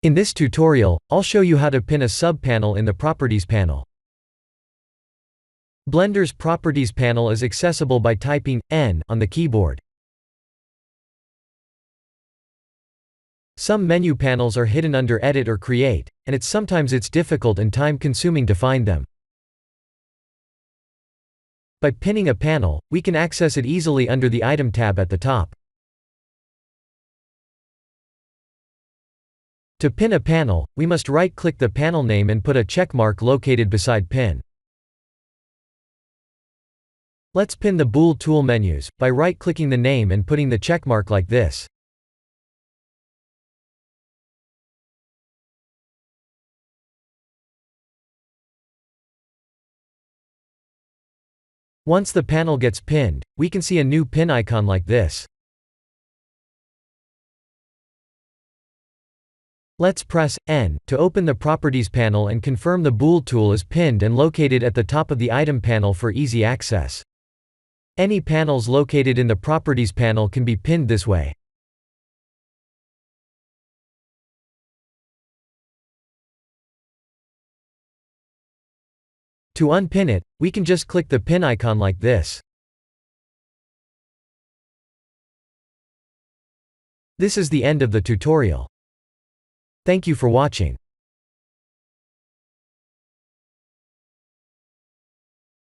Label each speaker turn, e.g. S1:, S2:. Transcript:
S1: In this tutorial, I'll show you how to pin a subpanel in the Properties panel. Blender's Properties panel is accessible by typing N on the keyboard. Some menu panels are hidden under Edit or Create, and sometimes it's difficult and time-consuming to find them. By pinning a panel, we can access it easily under the Item tab at the top. To pin a panel, we must right-click the panel name and put a checkmark located beside Pin. Let's pin the Bool tool menus, by right-clicking the name and putting the checkmark like this. Once the panel gets pinned, we can see a new pin icon like this. Let's press N to open the Properties panel and confirm the Bool tool is pinned and located at the top of the Item panel for easy access. Any panels located in the Properties panel can be pinned this way. To unpin it, we can just click the pin icon like this. This is the end of the tutorial. Thank you for watching.